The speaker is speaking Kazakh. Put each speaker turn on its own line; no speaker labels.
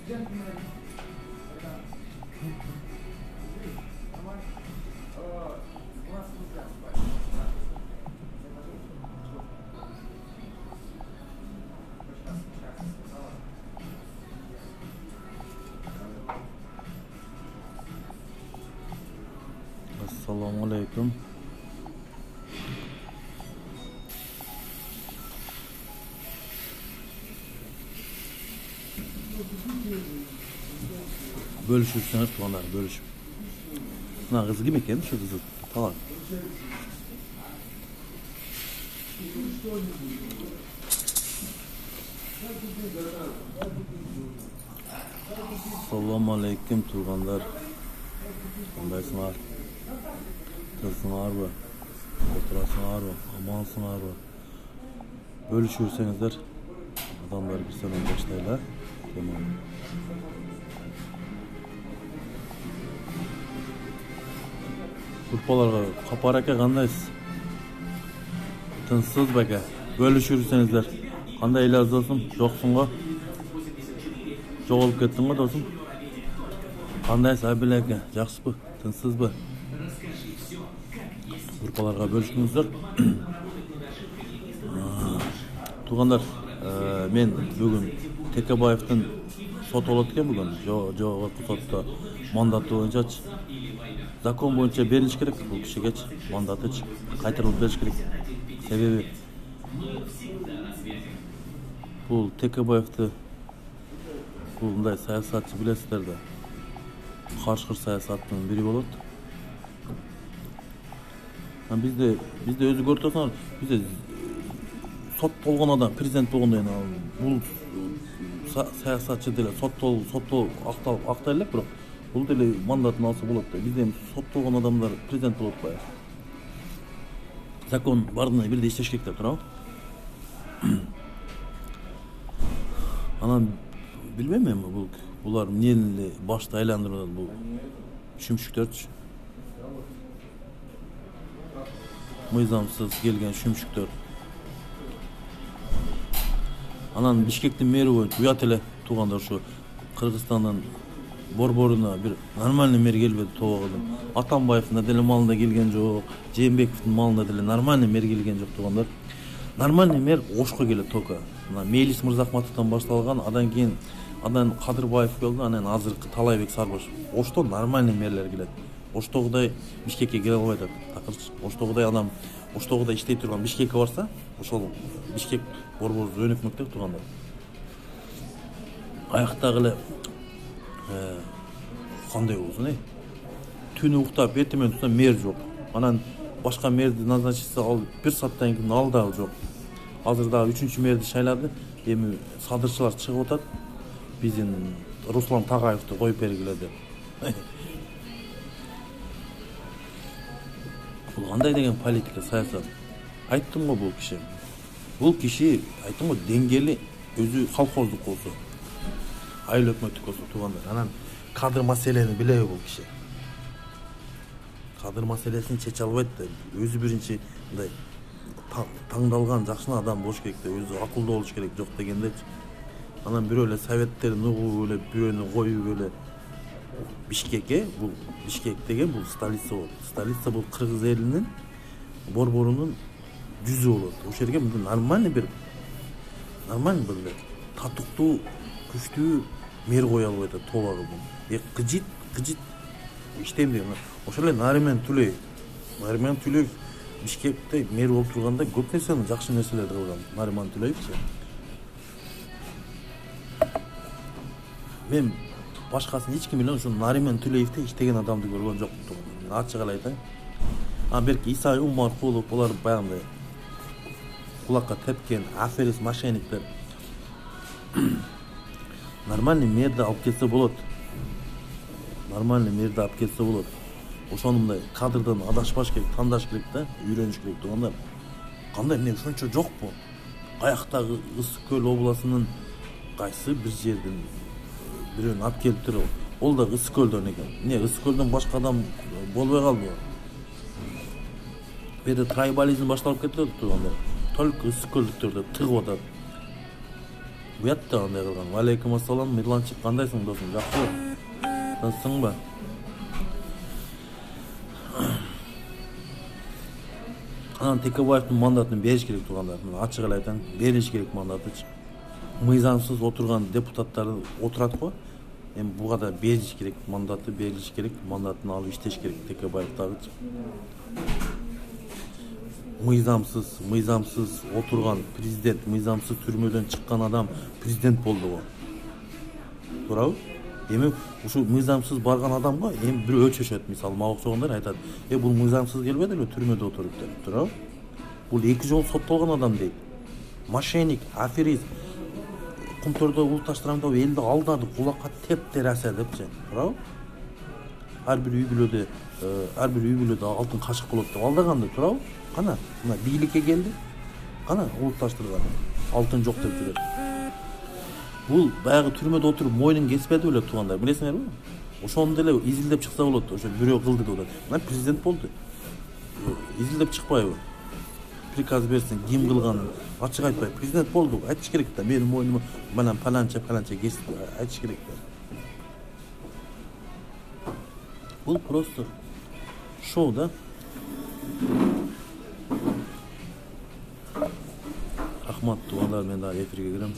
Assalomu alaykum. Bölüşürseniz tuğanlar bölüşüp. Buna kız gibi ekan şu kızı. Tamam. Assalomu alaykum tuğanlar. Qandaysizlar? Tılsınlarmı? Oturasınlarmı? Amansınlarmı? Bölüşürseniz adamlar bir sene başlaylar. Tamam. Kurpalarga Kapar aka qandaysiz? Tinchsiz baka. Bölüşürsenizler. Qanday iloji do'stim? Yo'qsin-ku. Jo'g'olib ketding-ku do'stim. Qandaysiz Abil aka? Yaxshimi? Tinchsizmi? Kurpalarga bölüşdingizler. Tuğanlar, men bugün Tekabayev'dan sot olayotgan bugun. Javob sotda mandati bo'yicha zakon bo'yicha berilish kerak bu kishiga mandati qaytarilib berish kerak. Sebebi bu Tekabayev'ni bunday siyosatchi bilasizlar-da. Qarshi siyosatning biri bo'ladi. Bizde özü görüyorsanız bizde sot bolğan adam prezident bolğanda yani bu siyasatçı değil sot aqtaylar biroq bul dele mandatını alsa bolot da bizde sot bolğan adamlar prezident bolot bayar. Zakon bardığına bir de işleş kerak turab. Anan bilmeymen mi bular neli başta aylandırıldı bu şümşükler. Mıyzamsız gelgen şümşükler. Anan Bişkek'tin meri boyunca uyat ele tuğanlar şu Kırgızistan'dan Borboruna bir normalni meri gelmedi tuğadım. Atambayev'in da deli malında gelgen yok. Cembekov'un malında deli normalni meri gelgen yok tuğanlar. Normalni mer oşku gele toka. Melis Mırzahmatov'tan başlagan adan keyin adan Kadırbayev geldi. Anan azırkı Talaybek Sarbaş. Oşto normalni merler geledi. Oştoğuday Bişkek'e gele albaydı. Oştoğuday adam Oştoğuda iştey turgan Bişkek'e varsa oşol Bişkek Borbor Zönükmekte turganda. Ayaqtagı qanday bolsun Tünü uktap ertemen tutsa mer yok. Anan başka merdi nazarçısı al bir saattan keyin aldı yok. Hazır daha 3-cü merdi şayladı. Emi sadırçılar çıkıp otat. Bizim Ruslan Tağayev'di koyup belgiledi. Bu qanday degen politika siyasat. Aytdım bu kişi. Bu kişi aytdım dengeli özü kolxozluk olsa. Ayıl ökmötük olsa tuğanlar. Anan kadr meseleni bile bu kişi. Kadr meselesini çeçe albaydı da özü birinci tаңдалган жакшы адам болуш керек да, өзү акылдуу болуш керек жок дегенде. Анан бирөөлө советтерин угуп эле бирөөнү коюп эле Бишкекке, бул Бишкек деген бул столица болот. Столица бул Кыргыз элинин Борборунун жүзү болот. Ошол жерге нормальный бир татыктуу, күчтүү мэр кое албайт тобагы бул. Кыжит иштейм деген. Ошол эле Нариман Тулеев Бишкекте мэр болуп турганда көп нерсени жакшы нерселерди кылган Нариман Тулеевчи. Мен башкасын эч ким эле ошо Нариман Тулеевте иштеген адамды көргөн жокмун. Ачык эле айтайын. Берки Исай Умаркулов булар баягындай кулакка тепкен аферист мошенниктер. Нормальный мэрди алып келсе болот. Ошондой кадрдан адашпаш керек, тандаш керек да, үйрөнүш керек турганда. Кандай мен ушунча жокпу? Каяктагы Ысык Көл областынын кайсы бир жерден бирөөнү алып келип туруп, ол да Ысык Көлдөн экен. Ысык Көлдөн башка адам болбой калды. Бери трайбализм башталып кетти турганда. Только Ысык Көлдүктөрдө тыгып атат. Уят да андай кылган. Алейкум ассалам, Мирланчик, кандайсың досум? Жакшыбы? Насыңбы? Анан Текебаевдин мандатын бериш керек тургандар. Мен ачык эле айтам, бериш керек мандатычы. Мыйзамсыз отурган депутаттар отурат го. Эми буга да бериш керек, мандаты берилиш керек, мандатын алып иштеш керек Текебаевдагычы. Мыйзамсыз отурган президент, мыйзамсыз түрмөдөн чыккан адам президент болду го. Туурабы? Эми ушу мыйзамсыз барган адамга эми бир өлчөшөт, мисалы мага окшогондар айтат, бул мыйзамсыз келбеди эле түрмөдө отуруп деп, туурабы? Бул 2 жолу соттолгон адам дейт. Мошенник, аферист, кумтордо улутташтырам деп элди алдады, кулакка тепти раса депчи, туурабы? Ар бир үй бүлөдө алтын кашык болот деп алдаганда, туурабы? Кана, мына бийликке келди. Кана улутташтырган. Алтын жок деп жүрөт. Бул баягы түрмөдө отуруп мойнун кеспеди беле туугандар, билесиңерби? Ошону деле изилдеп чыкса болот, ошо бирөө кылды деп атат. Мына президент болду. Изилдеп чыкпайбы? Приказ берсин, ким кылган, ачык айтпай, президент болду, айтыш керек да, менин мойнума менен паланча кести, айтыш керек да. Бул просто шоу да. Рахмат туугандар, мен дагы эфирге кирем.